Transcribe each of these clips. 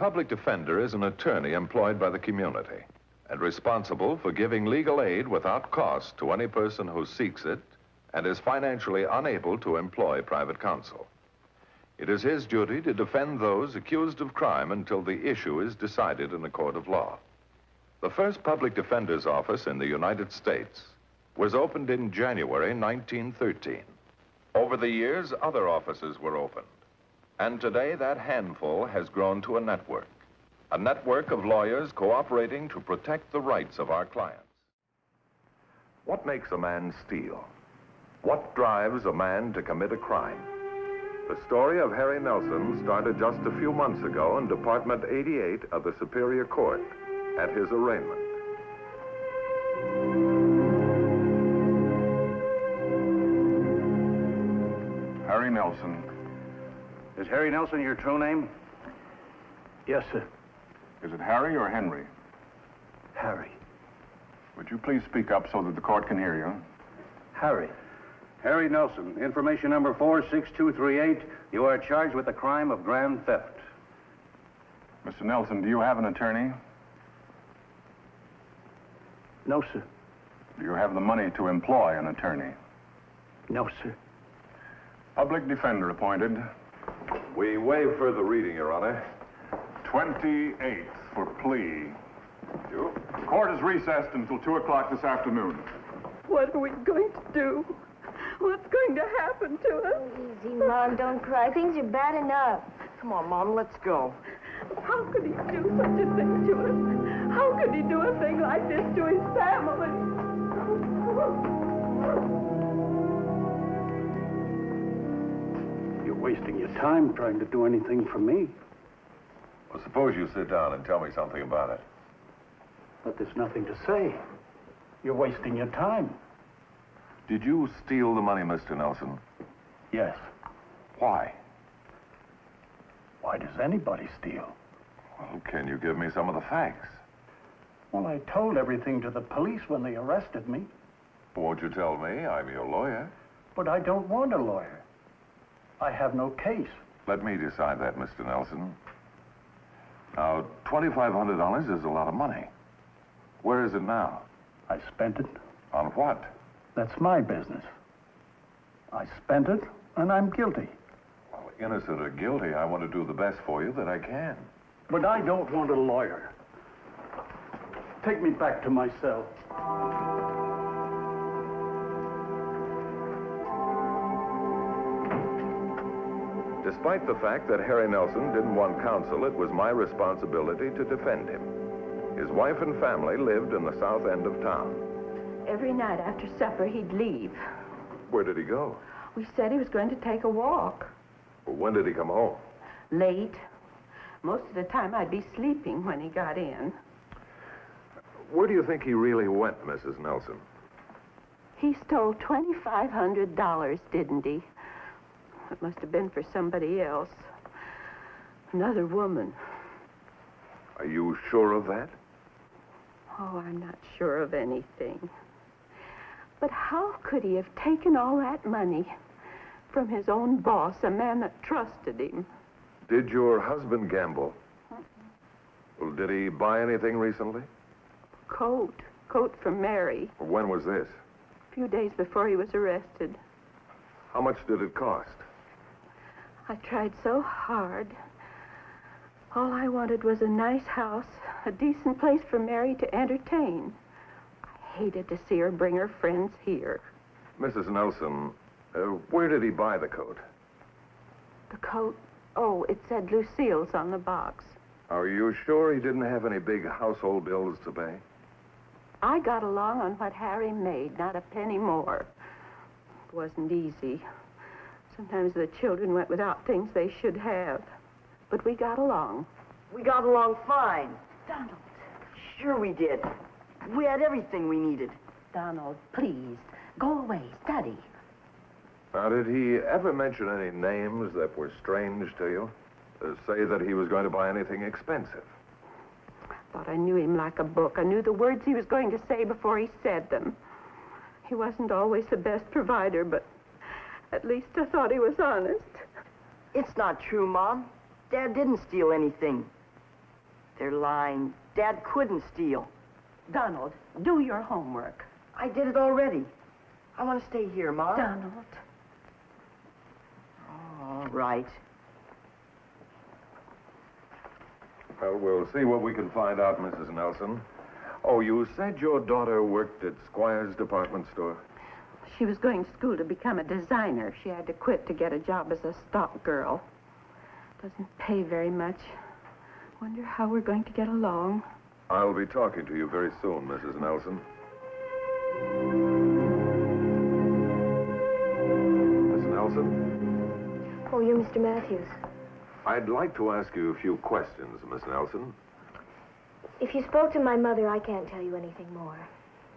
public defender is an attorney employed by the community and responsible for giving legal aid without cost to any person who seeks it and is financially unable to employ private counsel. It is his duty to defend those accused of crime until the issue is decided in a court of law. The first public defender's office in the United States was opened in January 1913. Over the years, other offices were opened. And today, that handful has grown to a network of lawyers cooperating to protect the rights of our clients. What makes a man steal? What drives a man to commit a crime? The story of Harry Nelson started just a few months ago in Department 88 of the Superior Court at his arraignment. Harry Nelson. Is Harry Nelson your true name? Yes, sir. Is it Harry or Henry? Harry. Would you please speak up so that the court can hear you? Harry. Harry Nelson, information number 46238. You are charged with the crime of grand theft. Mr. Nelson, do you have an attorney? No, sir. Do you have the money to employ an attorney? No, sir. Public defender appointed. We waive further reading, Your Honor. 28th for plea. You? Court is recessed until 2 o'clock this afternoon. What are we going to do? What's going to happen to us? Easy, Mom. Don't cry. Things are bad enough. Come on, Mom, let's go. How could he do such a thing to us? How could he do a thing like this to his family? You're wasting your time trying to do anything for me. Well, suppose you sit down and tell me something about it. But there's nothing to say. You're wasting your time. Did you steal the money, Mr. Nelson? Yes. Why? Why does anybody steal? Well, can you give me some of the facts? Well, I told everything to the police when they arrested me. Won't you tell me? I'm your lawyer. But I don't want a lawyer. I have no case. Let me decide that, Mr. Nelson. Now, $2,500 is a lot of money. Where is it now? I spent it. On what? That's my business. I spent it, and I'm guilty. Well, innocent or guilty, I want to do the best for you that I can. But I don't want a lawyer. Take me back to my cell. Despite the fact that Harry Nelson didn't want counsel, it was my responsibility to defend him. His wife and family lived in the south end of town. Every night after supper, he'd leave. Where did he go? We said he was going to take a walk. Well, when did he come home? Late. Most of the time, I'd be sleeping when he got in. Where do you think he really went, Mrs. Nelson? He stole $2,500, didn't he? It must have been for somebody else. Another woman. Are you sure of that? Oh, I'm not sure of anything. But how could he have taken all that money from his own boss, a man that trusted him? Did your husband gamble? Well, did he buy anything recently? Coat for Mary. When was this? A few days before he was arrested. How much did it cost? I tried so hard. All I wanted was a nice house, a decent place for Mary to entertain. I hated to see her bring her friends here. Mrs. Nelson, where did he buy the coat? The coat? Oh, it said Lucille's on the box. Are you sure he didn't have any big household bills to pay? I got along on what Harry made, not a penny more. It wasn't easy. Sometimes the children went without things they should have. But we got along. We got along fine. Donald. Sure we did. We had everything we needed. Donald, please. Go away. Study. Now, did he ever mention any names that were strange to you? Say that he was going to buy anything expensive? I thought I knew him like a book. I knew the words he was going to say before he said them. He wasn't always the best provider, but at least I thought he was honest. It's not true, Mom. Dad didn't steal anything. They're lying. Dad couldn't steal. Donald, do your homework. I did it already. I want to stay here, Ma. Donald. All right. Well, we'll see what we can find out, Mrs. Nelson. Oh, you said your daughter worked at Squire's department store? She was going to school to become a designer. She had to quit to get a job as a stock girl. Doesn't pay very much. Wonder how we're going to get along. I'll be talking to you very soon, Mrs. Nelson. Miss Nelson? Oh, you're Mr. Matthews. I'd like to ask you a few questions, Miss Nelson. If you spoke to my mother, I can't tell you anything more.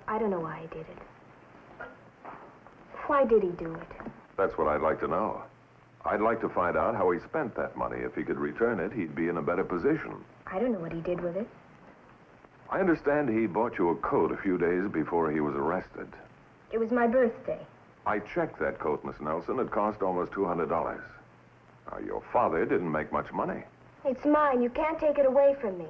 I don't know why he did it. Why did he do it? That's what I'd like to know. I'd like to find out how he spent that money. If he could return it, he'd be in a better position. I don't know what he did with it. I understand he bought you a coat a few days before he was arrested. It was my birthday. I checked that coat, Miss Nelson. It cost almost $200. Now, your father didn't make much money. It's mine. You can't take it away from me.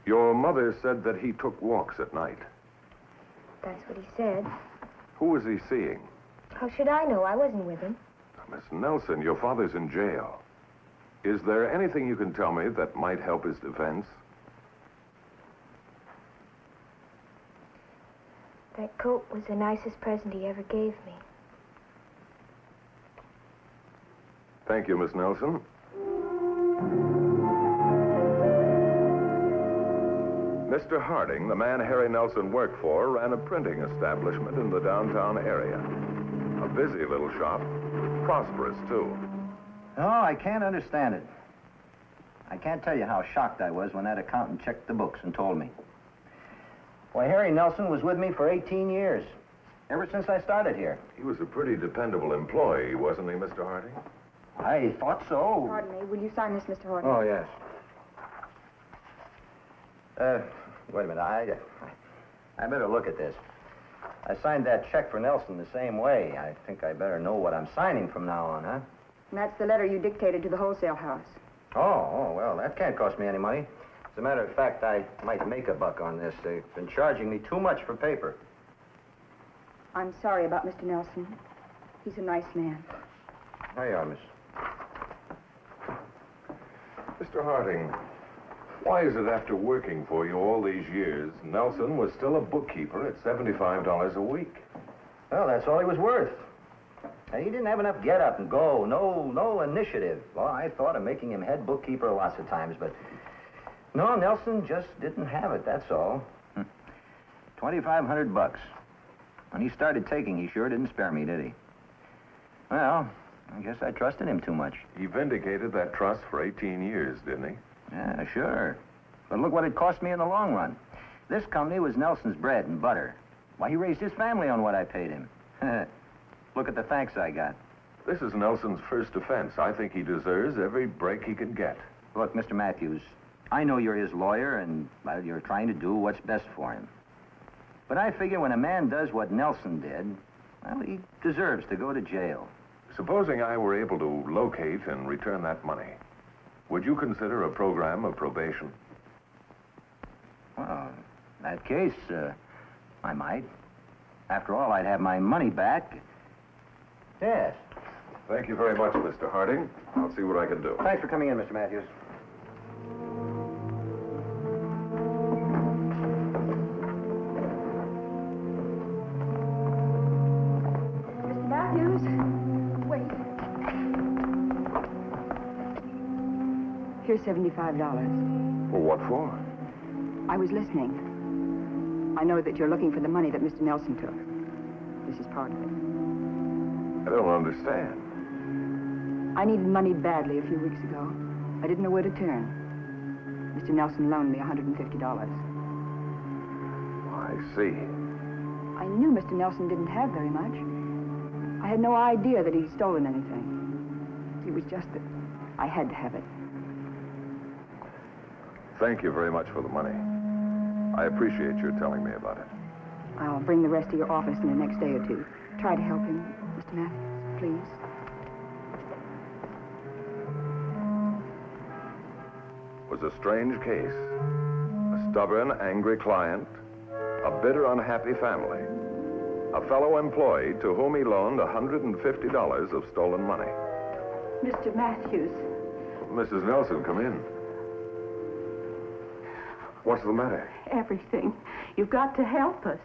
Your mother said that he took walks at night. That's what he said. Who was he seeing? How should I know? I wasn't with him. Miss Nelson, your father's in jail. Is there anything you can tell me that might help his defense? That coat was the nicest present he ever gave me. Thank you, Miss Nelson. Mr. Harding, the man Harry Nelson worked for, ran a printing establishment in the downtown area. A busy little shop, prosperous, too. No, I can't understand it. I can't tell you how shocked I was when that accountant checked the books and told me. Why, Harry Nelson was with me for 18 years, ever since I started here. He was a pretty dependable employee, wasn't he, Mr. Harding? I thought so. Pardon me. Will you sign this, Mr. Horton? Oh, yes. Wait a minute. I better look at this. I signed that check for Nelson the same way. I think I better know what I'm signing from now on, huh? And that's the letter you dictated to the wholesale house. Oh, well, that can't cost me any money. As a matter of fact, I might make a buck on this. They've been charging me too much for paper. I'm sorry about Mr. Nelson. He's a nice man. There you are, miss. Mr. Harding, why is it after working for you all these years, Nelson was still a bookkeeper at $75 a week? Well, that's all he was worth. And he didn't have enough get up and go, no initiative. Well, I thought of making him head bookkeeper lots of times, but no, Nelson just didn't have it, that's all. $2,500. When he started taking, he sure didn't spare me, did he? Well, I guess I trusted him too much. He vindicated that trust for 18 years, didn't he? Yeah, sure. But look what it cost me in the long run. This company was Nelson's bread and butter. Why, he raised his family on what I paid him. Look at the thanks I got. This is Nelson's first offense. I think he deserves every break he can get. Look, Mr. Matthews, I know you're his lawyer and, well, you're trying to do what's best for him. But I figure when a man does what Nelson did, well, he deserves to go to jail. Supposing I were able to locate and return that money, would you consider a program of probation? Well, in that case, I might. After all, I'd have my money back. Yes. Thank you very much, Mr. Harding. I'll see what I can do. Thanks for coming in, Mr. Matthews. Mr. Matthews, wait. Here's $75. Well, what for? I was listening. I know that you're looking for the money that Mr. Nelson took. This is part of it. I don't understand. I needed money badly a few weeks ago. I didn't know where to turn. Mr. Nelson loaned me $150. I see. I knew Mr. Nelson didn't have very much. I had no idea that he'd stolen anything. It was just that I had to have it. Thank you very much for the money. I appreciate your telling me about it. I'll bring the rest to your office in the next day or two. Try to help him, Mr. Matthews, please. was a strange case. A stubborn, angry client, a bitter, unhappy family, a fellow employee to whom he loaned $150 of stolen money. Mr. Matthews. Mrs. Nelson, come in. What's the matter? Everything. You've got to help us.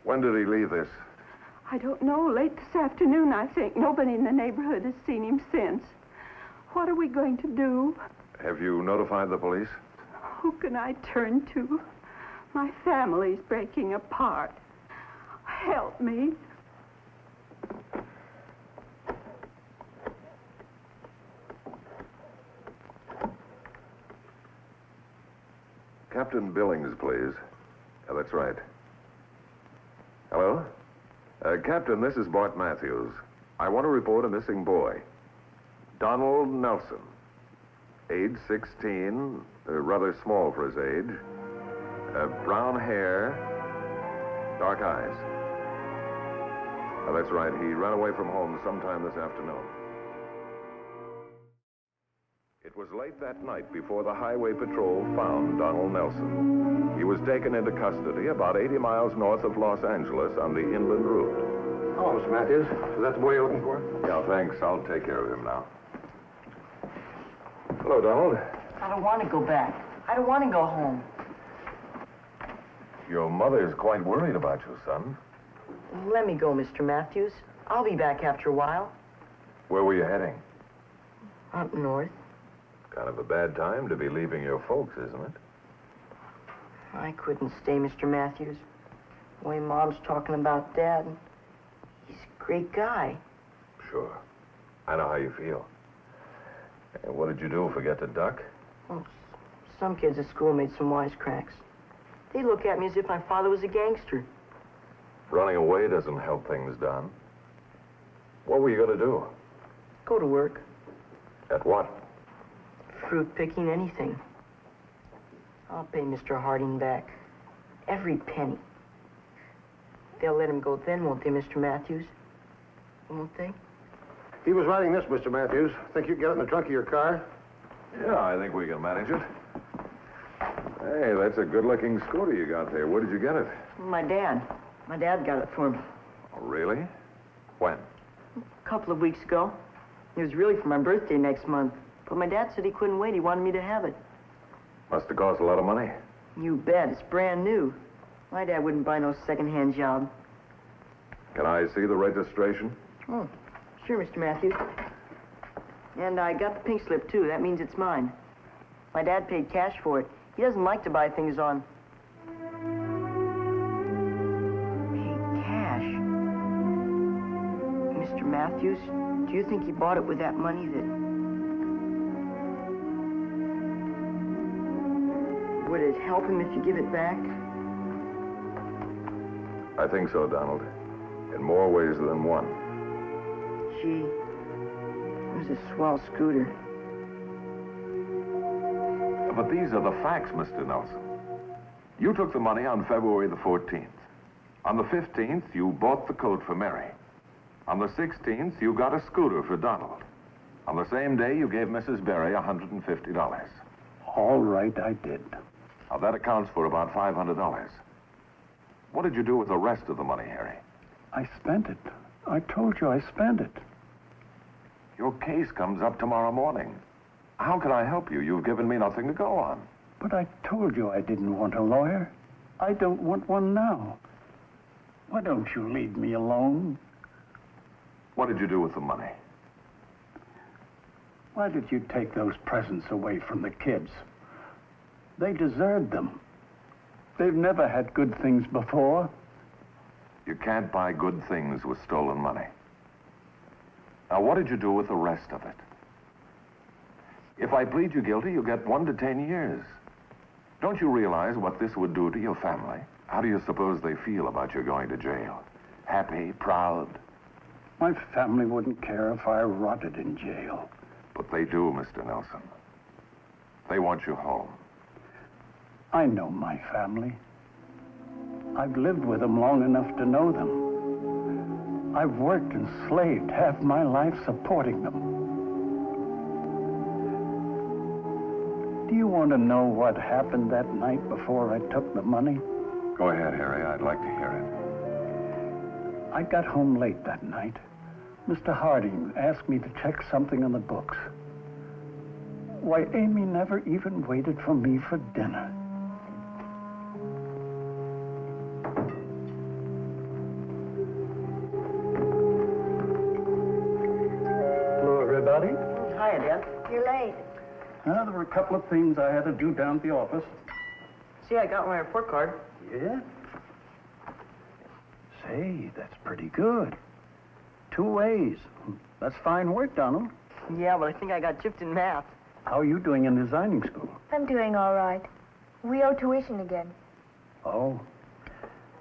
When did he leave this? I don't know. Late this afternoon, I think. Nobody in the neighborhood has seen him since. What are we going to do? Have you notified the police? Who can I turn to? My family's breaking apart. Help me. Captain Billings, please. That's right. Hello? Captain, this is Bart Matthews. I want to report a missing boy. Donald Nelson. Age 16, rather small for his age. Brown hair, dark eyes. That's right. He ran away from home sometime this afternoon. It was late that night before the Highway Patrol found Donald Nelson. He was taken into custody about 80 miles north of Los Angeles on the inland route. Hello, Mr. Matthews. Is that the boy you're looking for? Yeah, thanks. I'll take care of him now. Hello, Donald. I don't want to go back. I don't want to go home. Your mother's quite worried about you, son. Let me go, Mr. Matthews. I'll be back after a while. Where were you heading? Up north. Kind of a bad time to be leaving your folks, isn't it? I couldn't stay, Mr. Matthews. The way Mom's talking about Dad. He's a great guy. Sure. I know how you feel. And what did you do? Forget to duck? Well, some kids at school made some wisecracks. They look at me as if my father was a gangster. Running away doesn't help things, Don. What were you going to do? Go to work. At what? Fruit picking, anything. I'll pay Mr. Harding back. Every penny. They'll let him go then, won't they, Mr. Matthews? Won't they? He was riding this, Mr. Matthews. Think you can get it in the trunk of your car? Yeah, I think we can manage it. Hey, that's a good-looking scooter you got there. Where did you get it? My dad. My dad got it for me. Oh, really? When? A couple of weeks ago. It was really for my birthday next month. But my dad said he couldn't wait. He wanted me to have it. Must have cost a lot of money. You bet. It's brand new. My dad wouldn't buy no second-hand job. Can I see the registration? Oh, sure, Mr. Matthews. And I got the pink slip, too. That means it's mine. My dad paid cash for it. He doesn't like to buy things on... Paid cash? Mr. Matthews, do you think he bought it with that money that... Would it help him if you give it back? I think so, Donald. In more ways than one. Gee, it was a swell scooter. But these are the facts, Mr. Nelson. You took the money on February the 14th. On the 15th, you bought the coat for Mary. On the 16th, you got a scooter for Donald. On the same day, you gave Mrs. Berry $150. All right, I did. Now, that accounts for about $500. What did you do with the rest of the money, Harry? I spent it. I told you I spent it. Your case comes up tomorrow morning. How can I help you? You've given me nothing to go on. But I told you I didn't want a lawyer. I don't want one now. Why don't you leave me alone? What did you do with the money? Why did you take those presents away from the kids? They deserved them. They've never had good things before. You can't buy good things with stolen money. Now, what did you do with the rest of it? If I plead you guilty, you'll get 1 to 10 years. Don't you realize what this would do to your family? How do you suppose they feel about you going to jail? Happy, proud? My family wouldn't care if I rotted in jail. But they do, Mr. Nelson. They want you home. I know my family. I've lived with them long enough to know them. I've worked and slaved half my life supporting them. Do you want to know what happened that night before I took the money? Go ahead, Harry. I'd like to hear it. I got home late that night. Mr. Harding asked me to check something on the books. Why, Amy never even waited for me for dinner. Hello, everybody. Hiya, Dad. You're late. There were a couple of things I had to do down at the office. See, I got my report card. Yeah? Say, that's pretty good. 2 A's. That's fine work, Donald. Yeah, but I think I got gypped in math. How are you doing in designing school? I'm doing all right. We owe tuition again. Oh,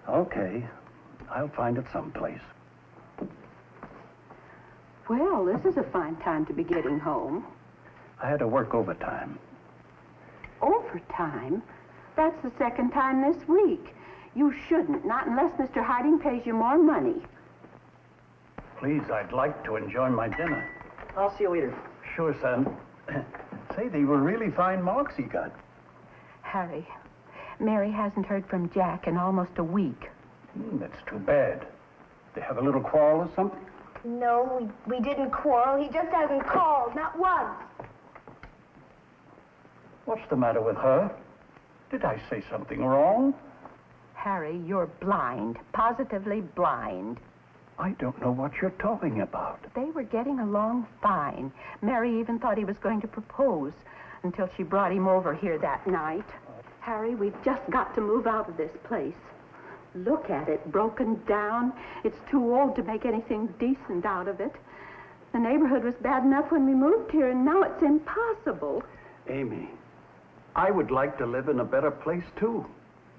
okay. I'll find it someplace. Well, this is a fine time to be getting home. I had to work overtime. Overtime? That's the second time this week. You shouldn't, not unless Mr. Harding pays you more money. Please, I'd like to enjoy my dinner. I'll see you later. Sure, son. Say, they were really fine marks he got. Harry, Mary hasn't heard from Jack in almost a week. That's too bad. They have a little quarrel or something? No, we didn't quarrel. He just hasn't called, not once. What's the matter with her? Did I say something wrong? Harry, you're blind, positively blind. I don't know what you're talking about. They were getting along fine. Mary even thought he was going to propose until she brought him over here that night. Harry, we've just got to move out of this place. Look at it, broken down. It's too old to make anything decent out of it. The neighborhood was bad enough when we moved here, and now it's impossible. Amy, I would like to live in a better place, too.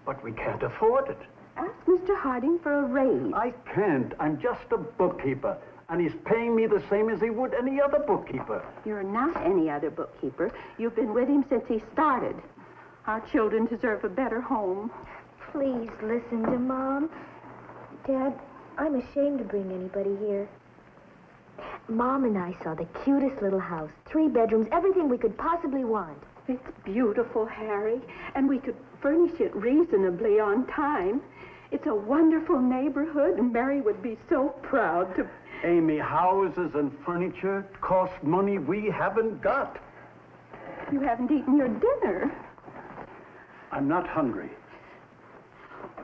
But we can't afford it. Ask Mr. Harding for a raise. I can't. I'm just a bookkeeper. And he's paying me the same as he would any other bookkeeper. You're not any other bookkeeper. You've been with him since he started. Our children deserve a better home. Please listen to Mom. Dad, I'm ashamed to bring anybody here. Mom and I saw the cutest little house. 3 bedrooms, everything we could possibly want. It's beautiful, Harry, and we could furnish it reasonably on time. It's a wonderful neighborhood, and Mary would be so proud to... Amy, houses and furniture cost money we haven't got. You haven't eaten your dinner. I'm not hungry.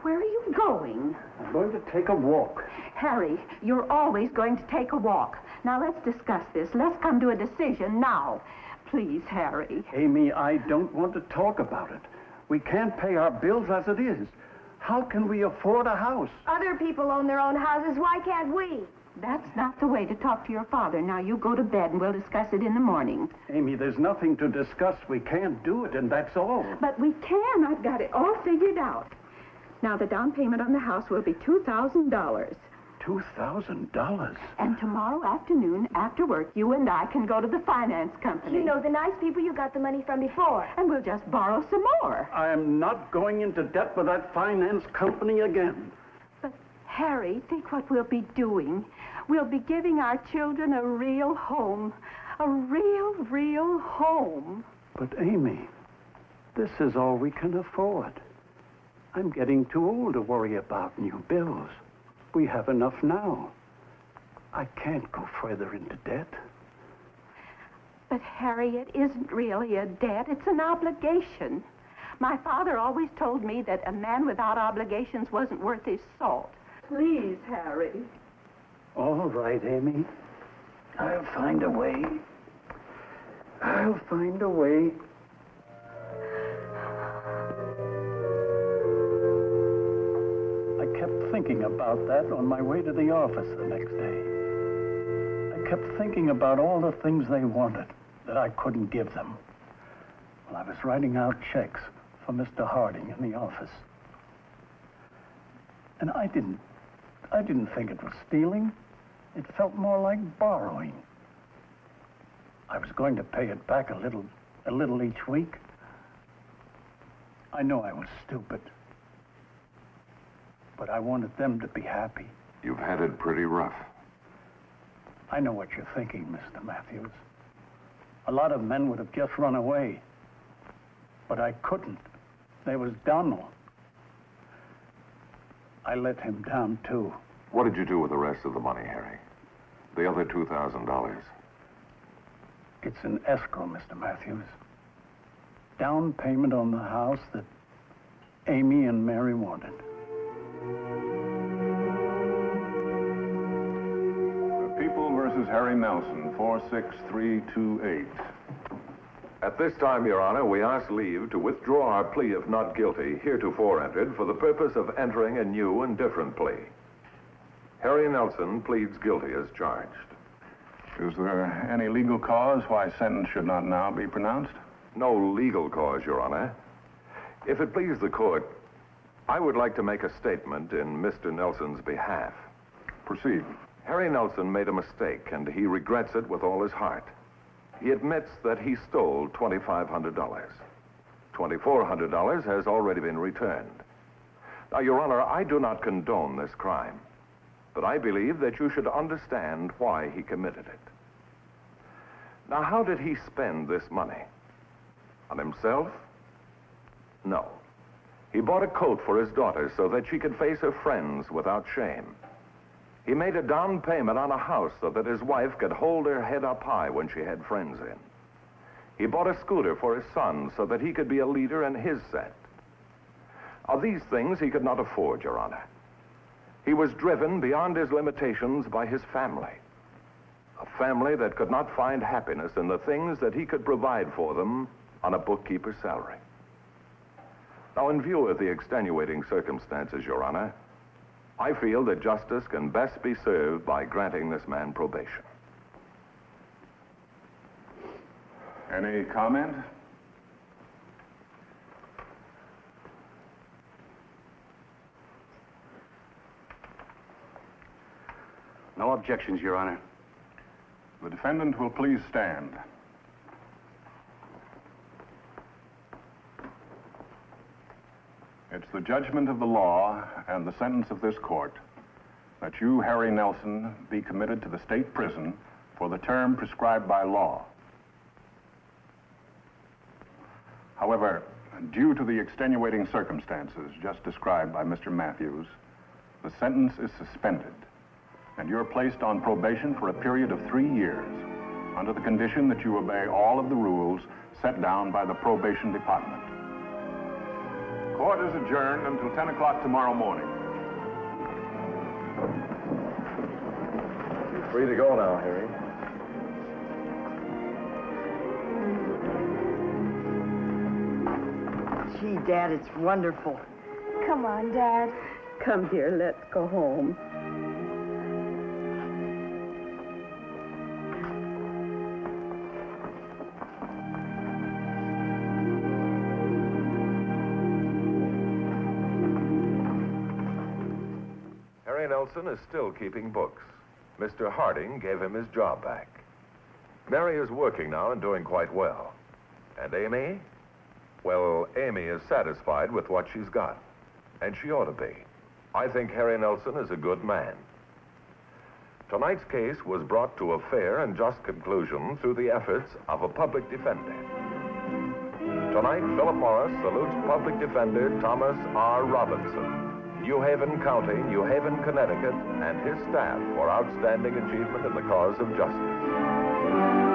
Where are you going? I'm going to take a walk. Harry, you're always going to take a walk. Now, let's discuss this. Let's come to a decision now. Please, Harry. Amy, I don't want to talk about it. We can't pay our bills as it is. How can we afford a house? Other people own their own houses. Why can't we? That's not the way to talk to your father. Now, you go to bed, and we'll discuss it in the morning. Amy, there's nothing to discuss. We can't do it, and that's all. But we can. I've got it all figured out. Now, the down payment on the house will be $2,000. $2,000? And tomorrow afternoon, after work, you and I can go to the finance company. You know the nice people you got the money from before. And we'll just borrow some more. I am not going into debt with that finance company again. But, Harry, think what we'll be doing. We'll be giving our children a real home. A real home. But, Amy, this is all we can afford. I'm getting too old to worry about new bills. We have enough now. I can't go further into debt. But, Harry, it isn't really a debt. It's an obligation. My father always told me that a man without obligations wasn't worth his salt. Please, Harry. All right, Amy. I'll find a way. I'll find a way. I kept thinking about that on my way to the office the next day. I kept thinking about all the things they wanted that I couldn't give them. Well, I was writing out checks for Mr. Harding in the office. And I didn't think it was stealing. It felt more like borrowing. I was going to pay it back a little each week. I know I was stupid. But I wanted them to be happy. You've had it pretty rough. I know what you're thinking, Mr. Matthews. A lot of men would have just run away. But I couldn't. There was Donald. I let him down, too. What did you do with the rest of the money, Harry? The other $2,000? It's an escrow, Mr. Matthews. Down payment on the house that Amy and Mary wanted. People versus Harry Nelson, 46328. At this time, Your Honor, we ask leave to withdraw our plea of not guilty, heretofore entered, for the purpose of entering a new and different plea. Harry Nelson pleads guilty as charged. Is there any legal cause why sentence should not now be pronounced? No legal cause, Your Honor. If it please the court, I would like to make a statement in Mr. Nelson's behalf. Proceed. Harry Nelson made a mistake, and he regrets it with all his heart. He admits that he stole $2,500. $2,400 has already been returned. Now, Your Honor, I do not condone this crime, but I believe that you should understand why he committed it. Now, how did he spend this money? On himself? No. He bought a coat for his daughter so that she could face her friends without shame. He made a down payment on a house so that his wife could hold her head up high when she had friends in. He bought a scooter for his son so that he could be a leader in his set. Now, these things he could not afford, Your Honor. He was driven beyond his limitations by his family. A family that could not find happiness in the things that he could provide for them on a bookkeeper's salary. Now, in view of the extenuating circumstances, Your Honor, I feel that justice can best be served by granting this man probation. Any comment? No objections, Your Honor. The defendant will please stand. It's the judgment of the law and the sentence of this court that you, Harry Nelson, be committed to the state prison for the term prescribed by law. However, due to the extenuating circumstances just described by Mr. Matthews, the sentence is suspended, and you're placed on probation for a period of 3 years, under the condition that you obey all of the rules set down by the probation department. Court is adjourned until 10 o'clock tomorrow morning. You're free to go now, Harry. Gee, Dad, it's wonderful. Come on, Dad. Come here, let's go home. Harry Nelson is still keeping books. Mr. Harding gave him his job back. Mary is working now and doing quite well. And Amy? Well, Amy is satisfied with what she's got. And she ought to be. I think Harry Nelson is a good man. Tonight's case was brought to a fair and just conclusion through the efforts of a public defender. Tonight, Philip Morris salutes Public Defender Thomas R. Robinson, New Haven County, New Haven, Connecticut, and his staff for outstanding achievement in the cause of justice.